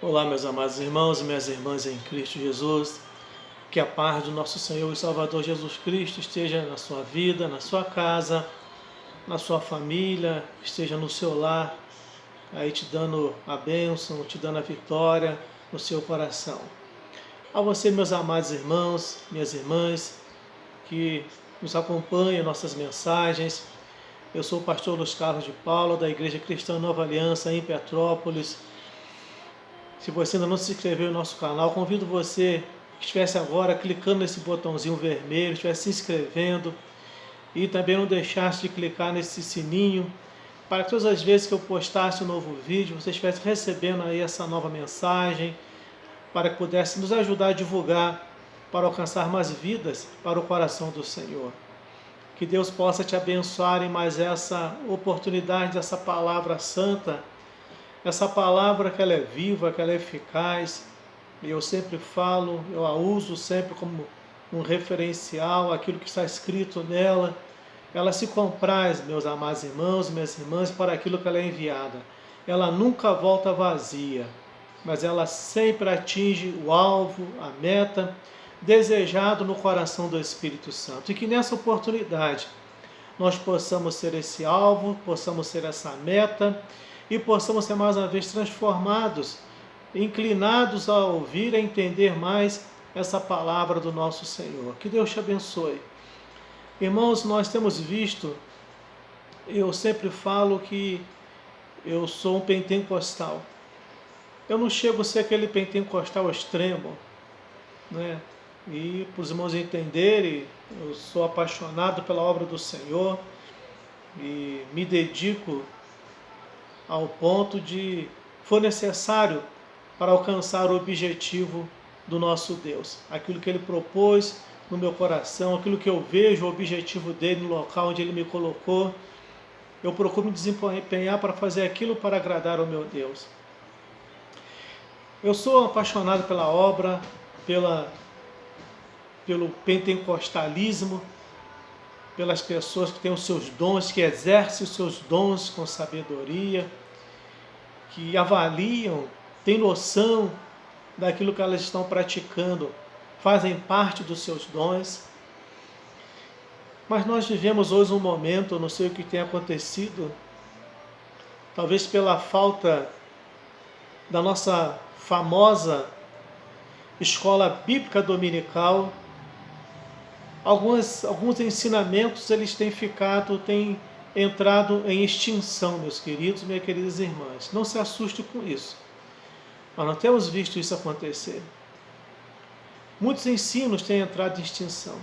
Olá, meus amados irmãos e minhas irmãs em Cristo Jesus. Que a paz do nosso Senhor e Salvador Jesus Cristo esteja na sua vida, na sua casa, na sua família, esteja no seu lar, aí te dando a bênção, te dando a vitória no seu coração. A você, meus amados irmãos, minhas irmãs, que nos acompanham nossas mensagens. Eu sou o pastor Luiz Carlos de Paula, da Igreja Cristã Nova Aliança, em Petrópolis. Se você ainda não se inscreveu no nosso canal, convido você que estivesse agora clicando nesse botãozinho vermelho, estivesse se inscrevendo e também não deixasse de clicar nesse sininho para que todas as vezes que eu postasse um novo vídeo, você estivesse recebendo aí essa nova mensagem, para que pudesse nos ajudar a divulgar para alcançar mais vidas para o coração do Senhor. Que Deus possa te abençoar em mais essa oportunidade, essa palavra santa, essa palavra que ela é viva, que ela é eficaz, e eu sempre falo, eu a uso sempre como um referencial, aquilo que está escrito nela. Ela se compraz, meus amados irmãos e minhas irmãs, para aquilo que ela é enviada. Ela nunca volta vazia, mas ela sempre atinge o alvo, a meta, desejado no coração do Espírito Santo. E que nessa oportunidade nós possamos ser esse alvo, possamos ser essa meta, e possamos ser mais uma vez transformados, inclinados a ouvir, a entender mais essa palavra do nosso Senhor. Que Deus te abençoe. Irmãos, nós temos visto, eu sempre falo que eu sou um pentecostal. Eu não chego a ser aquele pentecostal extremo, né? E para os irmãos entenderem, eu sou apaixonado pela obra do Senhor e me dedico ao ponto de for necessário para alcançar o objetivo do nosso Deus. Aquilo que Ele propôs no meu coração, aquilo que eu vejo, o objetivo dele no local onde Ele me colocou, eu procuro me desempenhar para fazer aquilo para agradar ao meu Deus. Eu sou apaixonado pela obra, pelo pentecostalismo, pelas pessoas que têm os seus dons, que exercem os seus dons com sabedoria, que avaliam, têm noção daquilo que elas estão praticando, fazem parte dos seus dons. Mas nós vivemos hoje um momento, eu não sei o que tem acontecido, talvez pela falta da nossa famosa escola bíblica dominical, alguns ensinamentos eles têm entrado em extinção, meus queridos e minhas queridas irmãs. Não se assuste com isso. Nós não temos visto isso acontecer. Muitos ensinos têm entrado em extinção.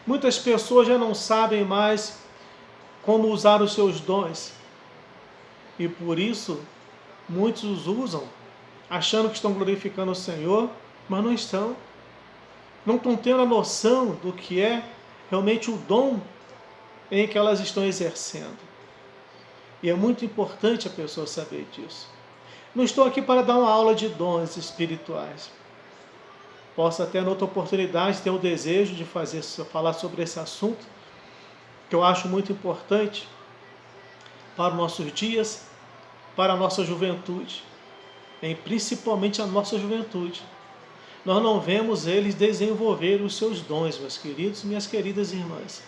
Muitas pessoas já não sabem mais como usar os seus dons. E por isso, muitos os usam, achando que estão glorificando o Senhor, mas não estão. Não estão tendo a noção do que é realmente o dom em que elas estão exercendo. E é muito importante a pessoa saber disso. Não estou aqui para dar uma aula de dons espirituais. Posso até, noutra oportunidade, ter o desejo de falar sobre esse assunto, que eu acho muito importante para os nossos dias, para a nossa juventude, principalmente a nossa juventude. Nós não vemos eles desenvolver os seus dons, meus queridos e minhas queridas irmãs.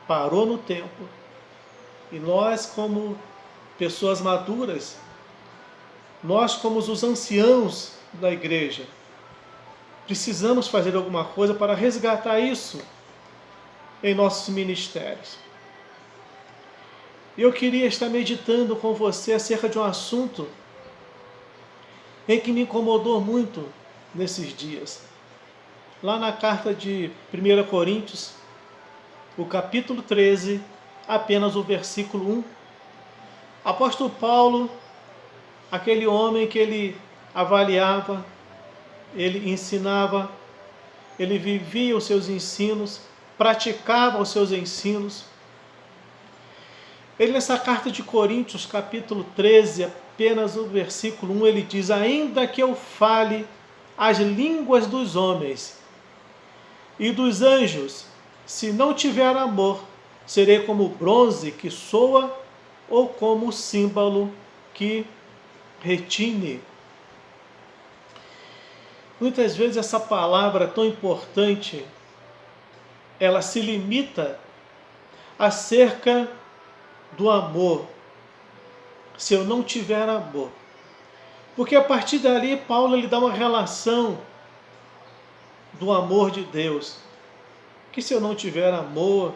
Parou no tempo. E nós, como pessoas maduras, nós, como os anciãos da igreja, precisamos fazer alguma coisa para resgatar isso em nossos ministérios. Eu queria estar meditando com você acerca de um assunto em que me incomodou muito nesses dias. Lá na carta de 1 Coríntios, o capítulo 13, apenas o versículo 1, apóstolo Paulo, aquele homem que ele avaliava, ele ensinava, ele vivia os seus ensinos, praticava os seus ensinos. Ele nessa carta de Coríntios, capítulo 13, apenas o versículo 1, ele diz: ainda que eu fale as línguas dos homens e dos anjos, se não tiver amor, serei como bronze que soa ou como símbolo que retine. Muitas vezes essa palavra tão importante, ela se limita acerca do amor. Se eu não tiver amor. Porque a partir dali, Paulo ele dá uma relação do amor de Deus. Que se eu não tiver amor,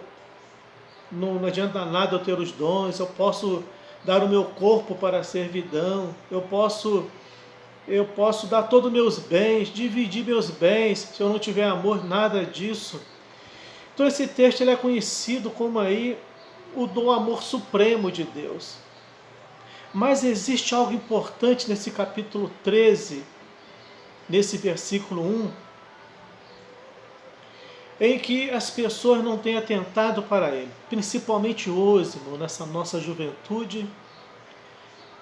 não adianta nada eu ter os dons, eu posso dar o meu corpo para a servidão, eu posso dar todos os meus bens, dividir meus bens, se eu não tiver amor, nada disso. Então esse texto ele é conhecido como aí o do amor supremo de Deus. Mas existe algo importante nesse capítulo 13, nesse versículo 1, em que as pessoas não têm atentado para ele, principalmente hoje, irmão, nessa nossa juventude,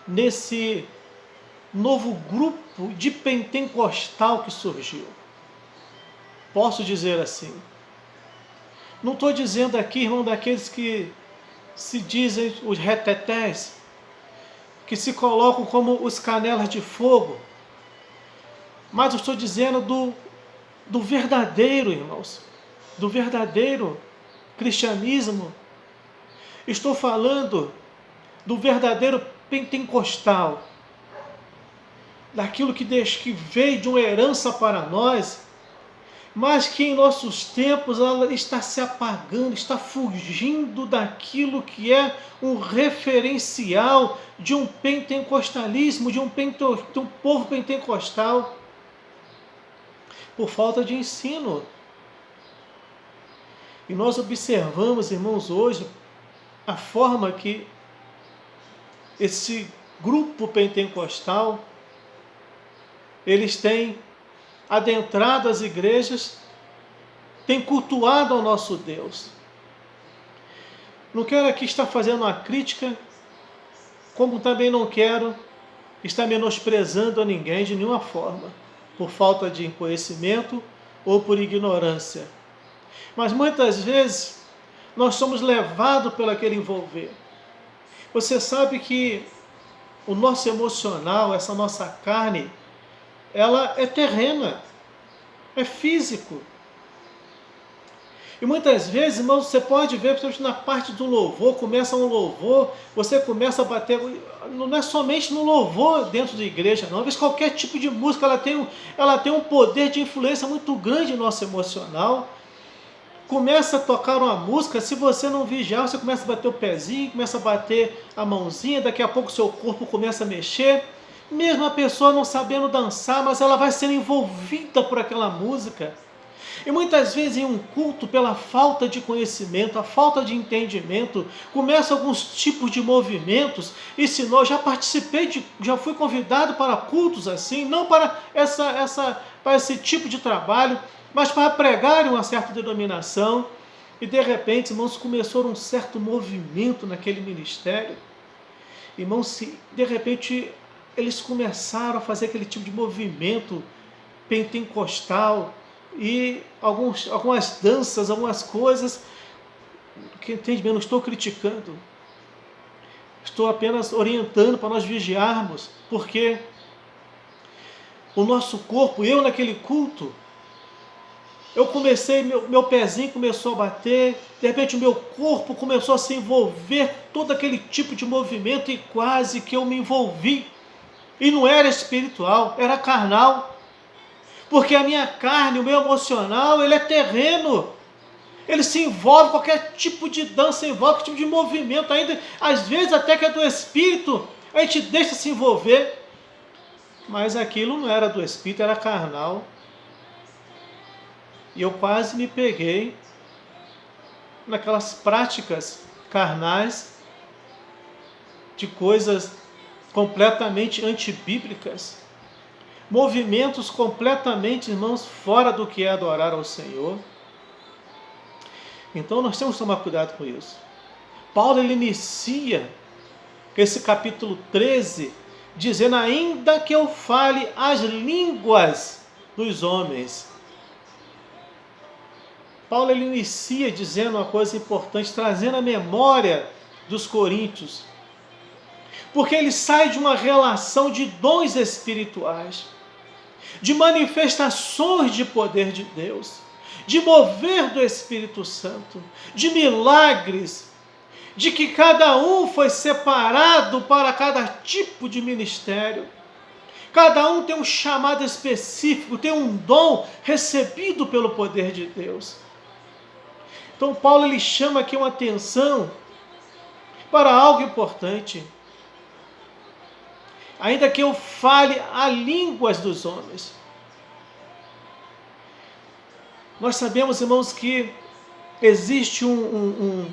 nesse novo grupo de pentecostal que surgiu. Posso dizer assim. Não estou dizendo aqui, irmão, daqueles que se dizem os retetés, que se colocam como os canelas de fogo, mas eu estou dizendo do verdadeiro, irmãos, do verdadeiro cristianismo. Estou falando do verdadeiro pentecostal, daquilo que veio de uma herança para nós, mas que em nossos tempos ela está se apagando, está fugindo daquilo que é um referencial de um pentecostalismo, de um povo pentecostal, por falta de ensino. E nós observamos, irmãos, hoje, a forma que esse grupo pentecostal, eles têm adentrado as igrejas, têm cultuado ao nosso Deus. Não quero aqui estar fazendo uma crítica, como também não quero estar menosprezando a ninguém de nenhuma forma, por falta de conhecimento ou por ignorância. Mas muitas vezes nós somos levados pelo aquele envolver. Você sabe que o nosso emocional, essa nossa carne, ela é terrena, é físico. E muitas vezes, irmãos, você pode ver, principalmente na parte do louvor, começa um louvor, você começa a bater, não é somente no louvor dentro da igreja, não. Às vezes qualquer tipo de música, ela tem um poder de influência muito grande no nosso emocional. Começa a tocar uma música, se você não vigiar, você começa a bater o pezinho, começa a bater a mãozinha, daqui a pouco o seu corpo começa a mexer. Mesmo a pessoa não sabendo dançar, mas ela vai sendo envolvida por aquela música. E muitas vezes em um culto, pela falta de conhecimento, a falta de entendimento, começam alguns tipos de movimentos, e se nós já participei, já fui convidado para cultos assim, não para esse tipo de trabalho, mas para pregar uma certa denominação, e de repente, irmãos, começou um certo movimento naquele ministério. Irmãos, de repente eles começaram a fazer aquele tipo de movimento pentecostal, e algumas danças, algumas coisas, que entende bem, não estou criticando, estou apenas orientando para nós vigiarmos, porque o nosso corpo, eu naquele culto, eu comecei, meu pezinho começou a bater, de repente o meu corpo começou a se envolver, todo aquele tipo de movimento, e quase que eu me envolvi, e não era espiritual, era carnal, porque a minha carne, o meu emocional, ele é terreno, ele se envolve com qualquer tipo de dança, envolve qualquer tipo de movimento, ainda, às vezes até que é do espírito, a gente deixa se envolver, mas aquilo não era do espírito, era carnal. E eu quase me peguei naquelas práticas carnais de coisas completamente antibíblicas, movimentos completamente, irmãos, fora do que é adorar ao Senhor. Então nós temos que tomar cuidado com isso. Paulo ele inicia esse capítulo 13 dizendo: ainda que eu fale as línguas dos homens. Paulo ele inicia dizendo uma coisa importante, trazendo a memória dos coríntios, porque ele sai de uma relação de dons espirituais. de manifestações de poder de Deus, de mover do Espírito Santo, de milagres, de que cada um foi separado para cada tipo de ministério. Cada um tem um chamado específico, tem um dom recebido pelo poder de Deus. Então Paulo ele chama aqui uma atenção para algo importante. Ainda que eu fale a línguas dos homens. Nós sabemos, irmãos, que existe um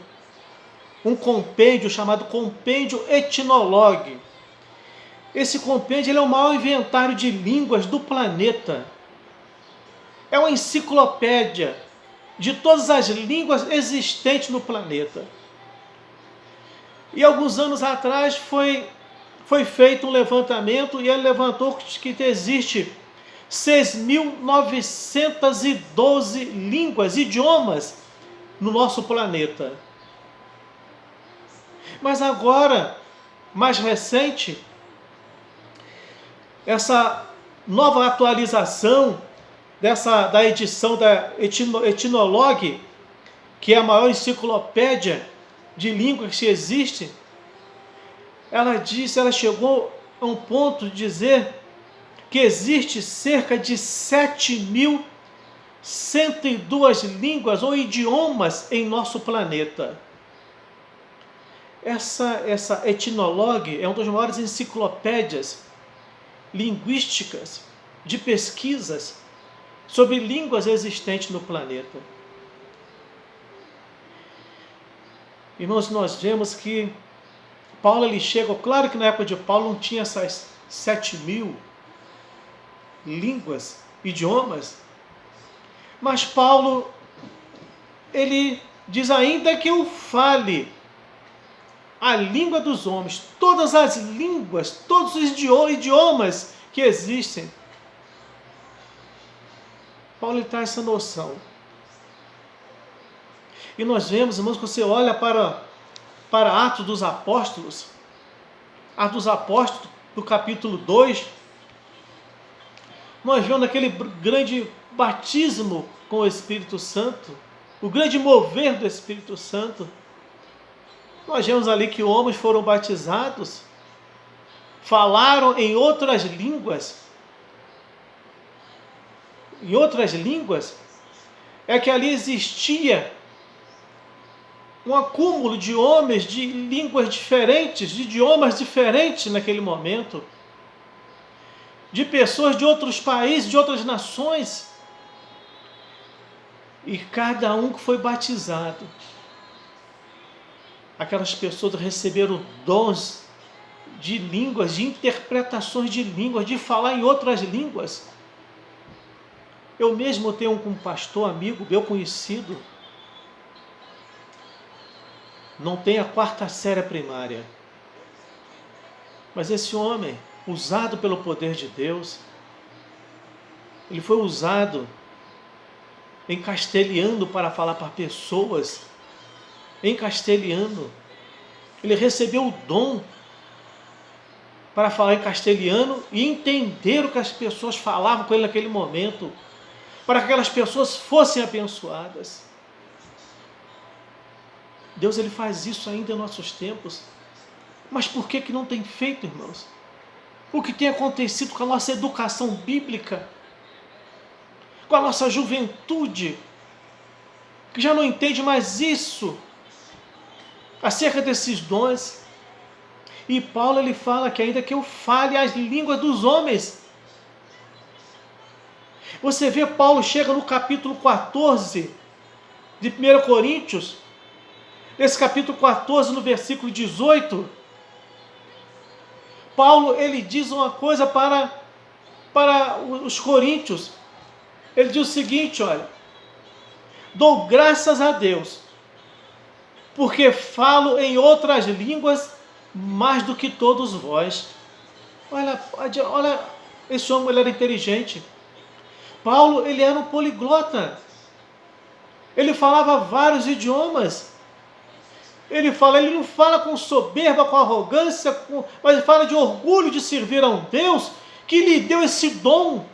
compêndio chamado Compêndio Etnologue. Esse compêndio ele é o maior inventário de línguas do planeta. É uma enciclopédia de todas as línguas existentes no planeta. E alguns anos atrás foi feito um levantamento e ele levantou que existe 6.912 línguas, idiomas no nosso planeta. Mas agora, mais recente, essa nova atualização da edição da Etnologue, que é a maior enciclopédia de línguas que existe, ela chegou a um ponto de dizer que existe cerca de 7.102 línguas ou idiomas em nosso planeta. Essa Etnologue é uma das maiores enciclopédias linguísticas de pesquisas sobre línguas existentes no planeta. Irmãos, nós vemos que Paulo ele chega, claro que na época de Paulo não tinha essas 7.000 línguas, idiomas, mas Paulo ele diz: ainda que eu fale a língua dos homens, todas as línguas, todos os idiomas que existem. Paulo traz essa noção. E nós vemos, irmãos, que você olha para Atos dos Apóstolos, do capítulo 2, nós vemos aquele grande batismo com o Espírito Santo, o grande mover do Espírito Santo. Nós vemos ali que homens foram batizados, falaram em outras línguas. Em outras línguas, é que ali existia um acúmulo de homens de línguas diferentes, de idiomas diferentes naquele momento, de pessoas de outros países, de outras nações. E cada um que foi batizado, aquelas pessoas receberam dons de línguas, de interpretações de línguas, de falar em outras línguas. Eu mesmo tenho um pastor amigo, meu conhecido, não tem a 4ª série primária. Mas esse homem, usado pelo poder de Deus, ele foi usado em castelhano para falar para pessoas em castelhano. Ele recebeu o dom para falar em castelhano e entender o que as pessoas falavam com ele naquele momento, para que aquelas pessoas fossem abençoadas. Deus ele faz isso ainda em nossos tempos. Mas por que não tem feito, irmãos? O que tem acontecido com a nossa educação bíblica, com a nossa juventude, que já não entende mais isso, acerca desses dons. E Paulo ele fala que ainda que eu fale as línguas dos homens. Você vê, Paulo chega no capítulo 14 de 1 Coríntios, nesse capítulo 14, no versículo 18, Paulo ele diz uma coisa para os coríntios. Ele diz o seguinte: olha, dou graças a Deus, porque falo em outras línguas mais do que todos vós. Olha, esse homem ele era inteligente. Paulo ele era um poliglota. Ele falava vários idiomas. Ele não fala com soberba, com arrogância, mas ele fala de orgulho de servir a um Deus que lhe deu esse dom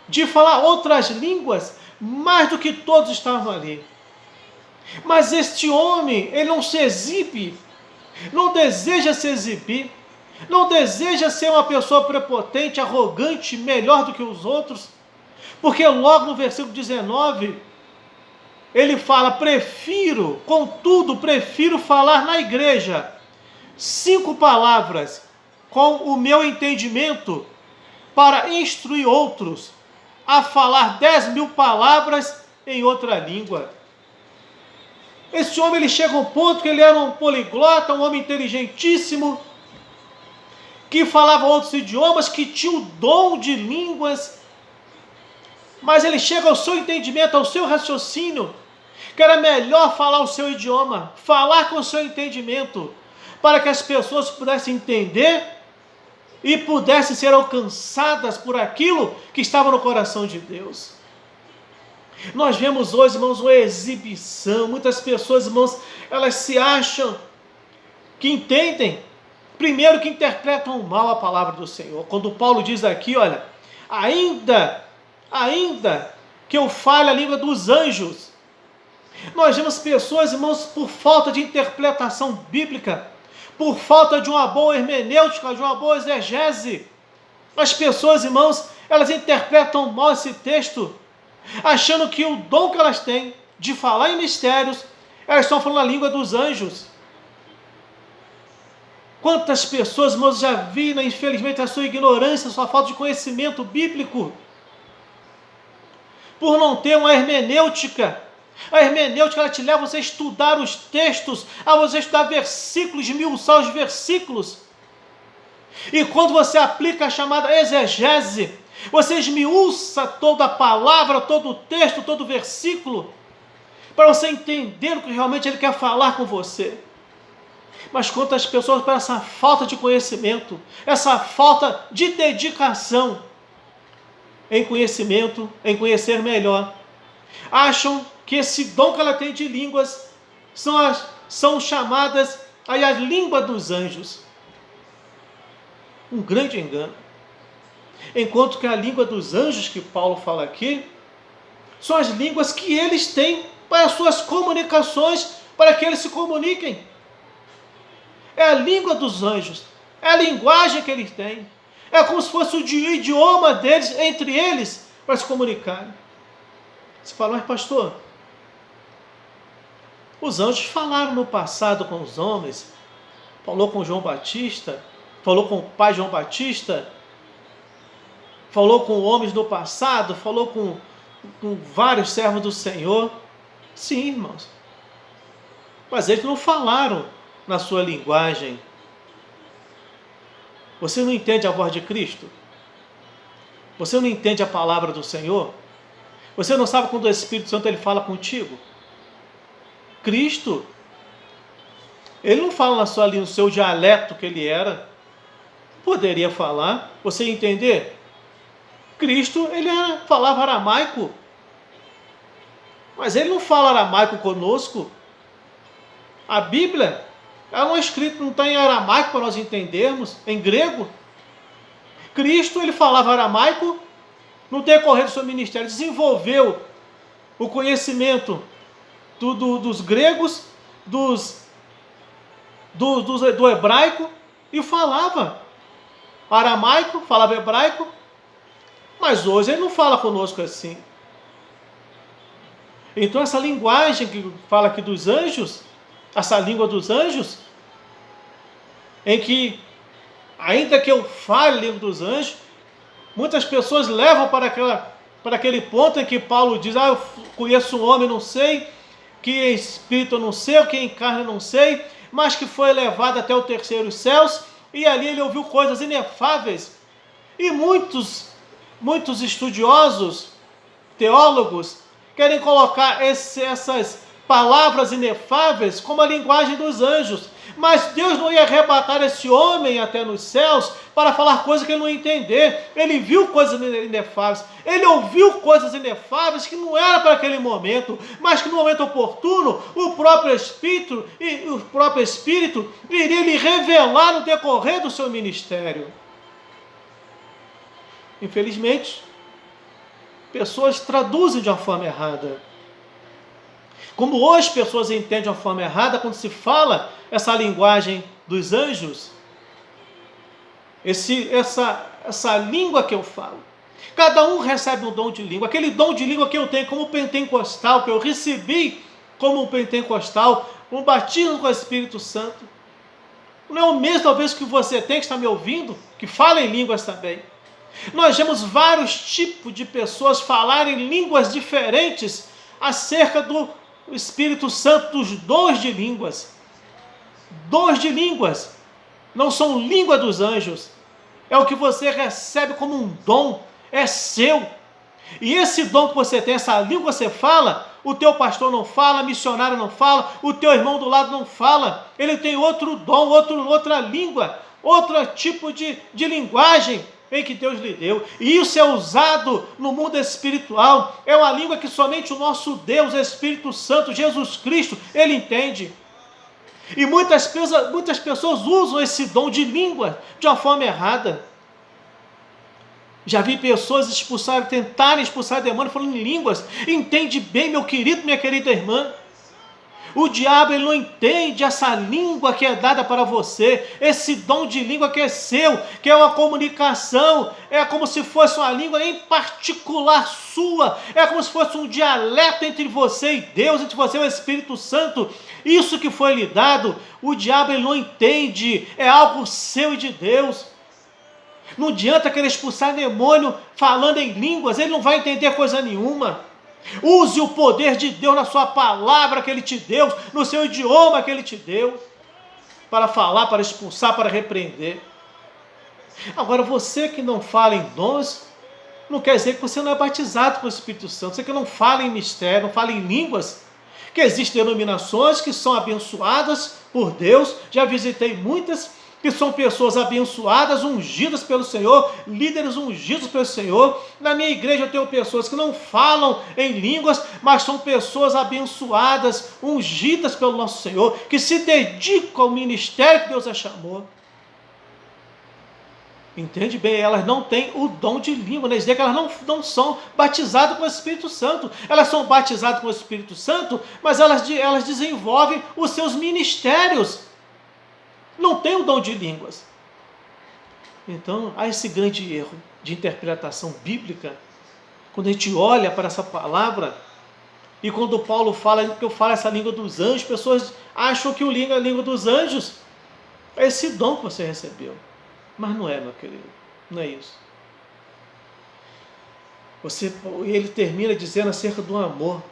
de falar outras línguas, mais do que todos estavam ali. Mas este homem, ele não se exibe, não deseja se exibir, não deseja ser uma pessoa prepotente, arrogante, melhor do que os outros, porque logo no versículo 19, ele fala: contudo, prefiro falar na igreja 5 palavras com o meu entendimento para instruir outros a falar 10.000 palavras em outra língua. Esse homem, ele chega a um ponto que ele era um poliglota, um homem inteligentíssimo, que falava outros idiomas, que tinha o dom de línguas, mas ele chega ao seu entendimento, ao seu raciocínio, que era melhor falar o seu idioma, falar com o seu entendimento, para que as pessoas pudessem entender e pudessem ser alcançadas por aquilo que estava no coração de Deus. Nós vemos hoje, irmãos, uma exibição. Muitas pessoas, irmãos, elas se acham que entendem, primeiro que interpretam mal a palavra do Senhor. Quando Paulo diz aqui, olha, ainda que eu fale a língua dos anjos. Nós vemos pessoas, irmãos, por falta de interpretação bíblica, por falta de uma boa hermenêutica, de uma boa exegese. As pessoas, irmãos, elas interpretam mal esse texto, achando que o dom que elas têm de falar em mistérios, elas estão falando a língua dos anjos. Quantas pessoas, irmãos, já viram, infelizmente, a sua ignorância, a sua falta de conhecimento bíblico, por não ter uma hermenêutica. A hermenêutica, ela te leva a você estudar os textos, a você estudar versículos, esmiuçar os versículos. E quando você aplica a chamada exegese, você esmiuça toda a palavra, todo o texto, todo o versículo, para você entender o que realmente ele quer falar com você. Mas quantas pessoas, por essa falta de conhecimento, essa falta de dedicação em conhecimento, em conhecer melhor, acham que esse dom que ela tem de línguas são chamadas aí a língua dos anjos. Um grande engano. Enquanto que a língua dos anjos que Paulo fala aqui, são as línguas que eles têm para as suas comunicações, para que eles se comuniquem. É a língua dos anjos, é a linguagem que eles têm. É como se fosse o idioma deles, entre eles, para se comunicarem. Você fala: mas pastor, os anjos falaram no passado com os homens, falou com João Batista, falou com o pai João Batista, falou com homens do passado, falou com vários servos do Senhor. Sim, irmãos, mas eles não falaram na sua linguagem. Você não entende a voz de Cristo? Você não entende a palavra do Senhor? Você não sabe quando o Espírito Santo ele fala contigo? Cristo, ele não fala na sua língua, no seu dialeto que ele era. Poderia falar, você ia entender? Cristo, ele falava aramaico, mas ele não fala aramaico conosco. A Bíblia, ela não é escrita, não está em aramaico para nós entendermos, em grego. Cristo, ele falava aramaico, no decorrer do seu ministério, desenvolveu o conhecimento dos gregos, do hebraico, e falava aramaico, falava hebraico, mas hoje ele não fala conosco assim. Então essa linguagem que fala aqui dos anjos, essa língua dos anjos, em que, ainda que eu fale a língua dos anjos, muitas pessoas levam para aquele ponto em que Paulo diz: eu conheço um homem, não sei, que em espírito eu não sei, que em carne eu não sei, mas que foi elevado até o terceiro céus, e ali ele ouviu coisas inefáveis. E muitos estudiosos, teólogos, querem colocar essas palavras inefáveis como a linguagem dos anjos. Mas Deus não ia arrebatar esse homem até nos céus para falar coisas que ele não ia entender. Ele viu coisas inefáveis, ele ouviu coisas inefáveis que não era para aquele momento, mas que no momento oportuno o próprio Espírito iria lhe revelar no decorrer do seu ministério. Infelizmente, pessoas traduzem de uma forma errada. Como hoje pessoas entendem de uma forma errada quando se fala essa linguagem dos anjos, essa língua que eu falo. Cada um recebe um dom de língua. Aquele dom de língua que eu tenho como pentecostal, que eu recebi como pentecostal, um batismo com o Espírito Santo, não é o mesmo talvez que você tem, que está me ouvindo, que fala em línguas também. Nós vemos vários tipos de pessoas falarem línguas diferentes acerca do Espírito Santo, dos dons de línguas. Dons de línguas não são língua dos anjos. É o que você recebe como um dom, é seu. E esse dom que você tem, essa língua que você fala, o teu pastor não fala, missionário não fala, o teu irmão do lado não fala. Ele tem outro dom, outra língua, outro tipo de linguagem em que Deus lhe deu. E isso é usado no mundo espiritual. É uma língua que somente o nosso Deus, o Espírito Santo, Jesus Cristo, Ele entende. E muitas pessoas usam esse dom de língua de uma forma errada. Já vi pessoas tentarem expulsar demônio falando em línguas. Entende bem, meu querido, minha querida irmã. O diabo, ele não entende essa língua que é dada para você, esse dom de língua que é seu, que é uma comunicação, é como se fosse uma língua em particular sua, é como se fosse um dialeto entre você e Deus, entre você e o Espírito Santo. Isso que foi lhe dado, o diabo, ele não entende, é algo seu e de Deus. Não adianta querer expulsar demônio falando em línguas, ele não vai entender coisa nenhuma. Use o poder de Deus na sua palavra que Ele te deu, no seu idioma que Ele te deu, para falar, para expulsar, para repreender. Agora, você que não fala em dons, não quer dizer que você não é batizado com o Espírito Santo, você que não fala em mistério, não fala em línguas, que existem denominações que são abençoadas por Deus, já visitei muitas, que são pessoas abençoadas, ungidas pelo Senhor, líderes ungidos pelo Senhor. Na minha igreja eu tenho pessoas que não falam em línguas, mas são pessoas abençoadas, ungidas pelo nosso Senhor, que se dedicam ao ministério que Deus as chamou. Entende bem? Elas não têm o dom de língua, né? Dizer que elas não são batizadas com o Espírito Santo. Elas são batizadas com o Espírito Santo, mas elas desenvolvem os seus ministérios. Não tem o dom de línguas. Então, há esse grande erro de interpretação bíblica, quando a gente olha para essa palavra, e quando Paulo fala que eu falo essa língua dos anjos, pessoas acham que a língua dos anjos é esse dom que você recebeu. Mas não é, meu querido, não é isso. Ele termina dizendo acerca do amor.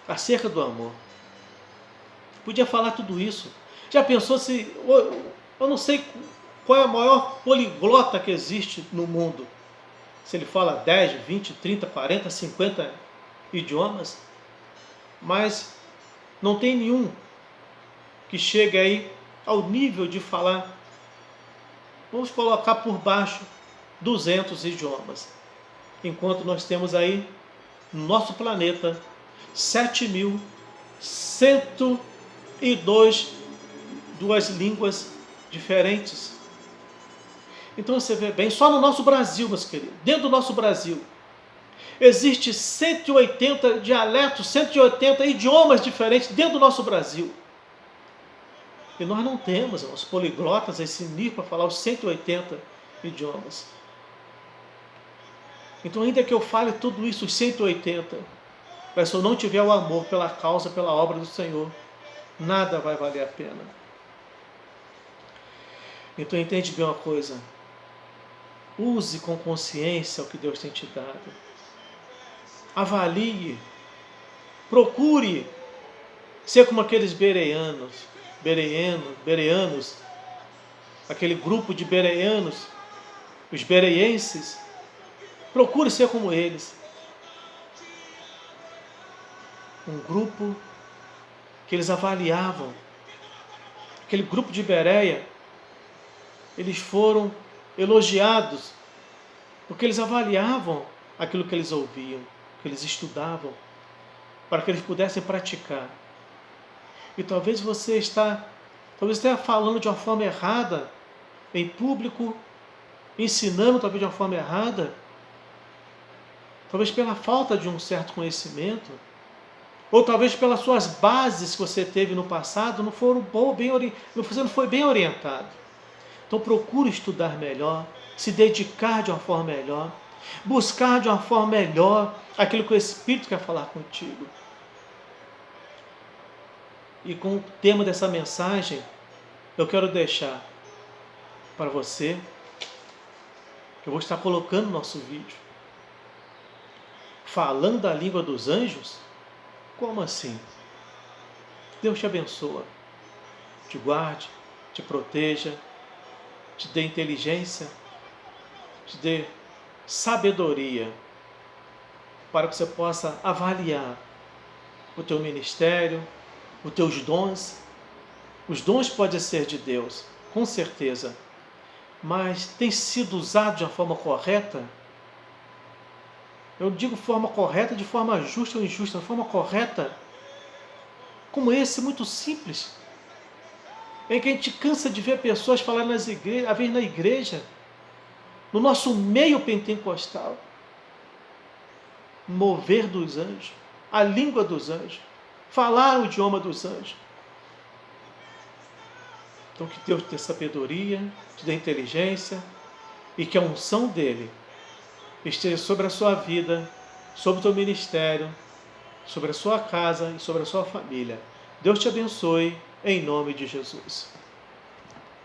Acerca do amor. Podia falar tudo isso. Já pensou se... Eu não sei qual é a maior poliglota que existe no mundo. Se ele fala 10, 20, 30, 40, 50 idiomas. Mas não tem nenhum que chegue aí ao nível de falar, vamos colocar por baixo, 200 idiomas. Enquanto nós temos aí, no nosso planeta, 7.102 línguas diferentes. Então você vê bem, só no nosso Brasil, meus queridos, dentro do nosso Brasil, existe 180 dialetos, 180 idiomas diferentes dentro do nosso Brasil. E nós não temos os poliglotas, esse nível para falar os 180 idiomas. Então, ainda que eu fale tudo isso, os 180, mas se eu não tiver o amor pela causa, pela obra do Senhor, nada vai valer a pena. Então, entende bem uma coisa. Use com consciência o que Deus tem te dado. Avalie. Procure ser como aqueles bereanos, aquele grupo de bereanos, os bereienses. Procure ser como eles. Um grupo que eles avaliavam. Aquele grupo de Bereia, eles foram elogiados, porque eles avaliavam aquilo que eles ouviam, que eles estudavam, para que eles pudessem praticar. E talvez você esteja falando de uma forma errada, em público, ensinando talvez de uma forma errada, talvez pela falta de um certo conhecimento, ou talvez pelas suas bases que você teve no passado, você não foi bem orientado. Então procure estudar melhor, se dedicar de uma forma melhor, buscar de uma forma melhor aquilo que o Espírito quer falar contigo. E com o tema dessa mensagem, eu quero deixar para você, que eu vou estar colocando no nosso vídeo, falando da língua dos anjos. Como assim? Deus te abençoa, te guarde, te proteja, te dê inteligência, te dê sabedoria, para que você possa avaliar o teu ministério, os teus dons. Os dons podem ser de Deus, com certeza, mas tem sido usado de uma forma correta? Eu digo forma correta, de forma justa ou injusta, de forma correta, como esse, muito simples, em que a gente cansa de ver pessoas falar nas igrejas, às vezes na igreja, no nosso meio pentecostal, mover dos anjos, a língua dos anjos, falar o idioma dos anjos. Então que Deus te dê sabedoria, te dê inteligência, e que a unção dele esteja sobre a sua vida, sobre o teu ministério, sobre a sua casa e sobre a sua família. Deus te abençoe, em nome de Jesus.